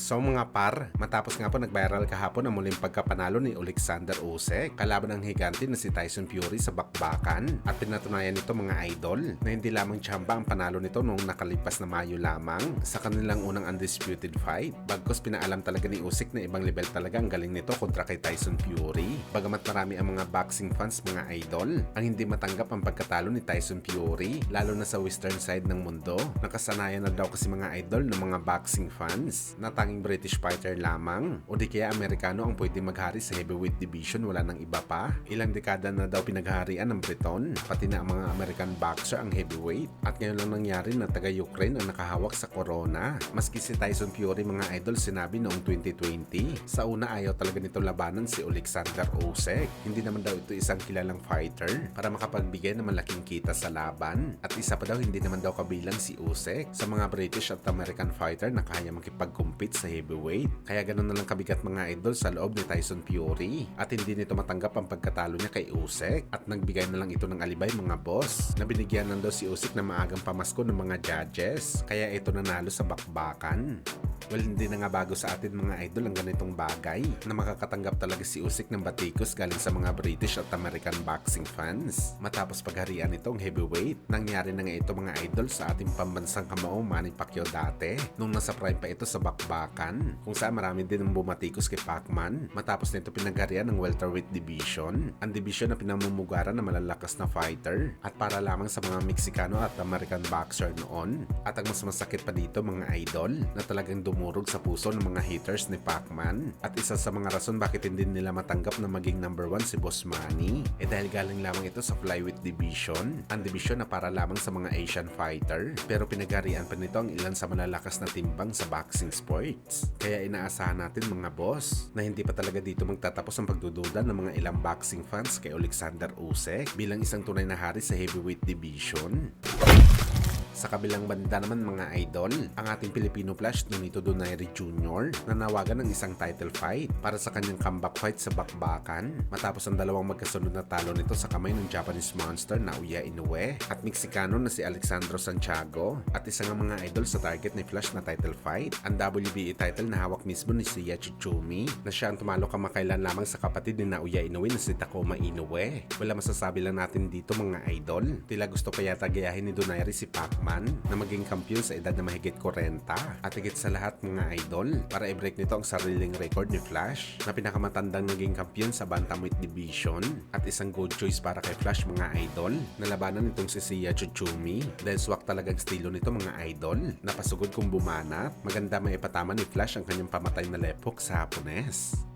So mga par, matapos nga po nag-viral kahapon ang muling pagkapanalo ni Alexander Usyk kalaban ng higante na si Tyson Fury sa bakbakan at pinatunayan nito mga idol na hindi lamang tsamba ang panalo nito noong nakalipas na Mayo lamang sa kanilang unang undisputed fight. Bagkus pinaalam talaga ni Usyk na ibang level talaga ang galing nito kontra kay Tyson Fury. Bagamat marami ang mga boxing fans mga idol ang hindi matanggap ang pagkatalo ni Tyson Fury lalo na sa western side ng mundo. Nakasanayan na daw kasi mga idol ng mga boxing fans na tanging British fighter lamang o di kaya Amerikano ang pwedeng maghari sa heavyweight division, wala nang iba pa. Ilang dekada na daw pinagharian ng Briton, pati na ang mga American boxer ang heavyweight. At ngayon lang nangyari na taga-Ukraine ang nakahawak sa corona. Maski si Tyson Fury mga idol sinabi noong 2020, sa una ayaw talaga nito labanan si Alexander Usyk. Hindi naman daw ito isang kilalang fighter para makapagbigay ng malaking kita sa laban. At isa pa daw hindi naman daw kabilang si Usyk sa mga British at American fighter na kaya makipag-compete sa heavyweight. Kaya ganun na lang kabigat mga idol sa loob ni Tyson Fury at hindi nito matanggap ang pagkatalo niya kay Usyk at nagbigay na lang ito ng alibay mga boss na binigyan lang daw si Usyk na maagang pamasko ng mga judges kaya ito nanalo sa bakbakan. Well, hindi na nga bago sa atin mga idol ang ganitong bagay na makakatanggap talaga si Usyk ng batikos galing sa mga British at American boxing fans. Matapos pagharian nitong heavyweight, nangyari na nga ito mga idol sa ating pambansang kamao Manny Pacquiao dati nung nasa prime pa ito sa bakbakan kung saan marami din ang bumatikos kay Pacman. Matapos nito pinagharian ng welterweight division, ang division na pinamumugaran ng malalakas na fighter at para lamang sa mga Meksikano at American boxer noon. At ang mas masakit pa dito mga idol na talagang dumurog sa puso ng mga haters ni Pacman at isa sa mga rason bakit hindi nila matanggap na maging number 1 si Boss Manny dahil galing lamang ito sa flyweight division, ang division na para lamang sa mga Asian fighter, pero pinagharian pa nito ang ilan sa malalakas na timbang sa boxing sports. Kaya inaasahan natin mga boss na hindi pa talaga dito magtatapos ang pagdududa ng mga ilang boxing fans kay Alexander Usyk bilang isang tunay na hari sa heavyweight division. Sa kabilang banda naman mga idol, ang ating Filipino Flash Nonito Donaire Jr. nanawagan ng isang title fight para sa kanyang comeback fight sa bakbakan matapos ang dalawang magkasunod na talo nito sa kamay ng Japanese monster Naoya Inoue at Meksikano na si Alexandro Santiago. At isa nga mga idol sa target ni Flash na title fight, ang WBA title na hawak mismo ni Seiya Chichumi na siya ang tumalo kamakailan lamang sa kapatid ni Naoya Inoue na si Takuma Inoue. Wala masasabi lang natin dito mga idol, tila gusto pa yata gayahin ni Donaire si Pacman na maging kampiyon sa edad na mahigit 40 at higit sa lahat mga idol para i-break nito ang sariling record ni Flash na pinakamatandang naging kampiyon sa bantamweight division at isang good choice para kay Flash mga idol na labanan nitong si Seiya Chichumi dahil swak talagang estilo nito mga idol, napasugod kung bumanat, maganda maipatama ni Flash ang kanyang pamatay na left hook sa Hapones.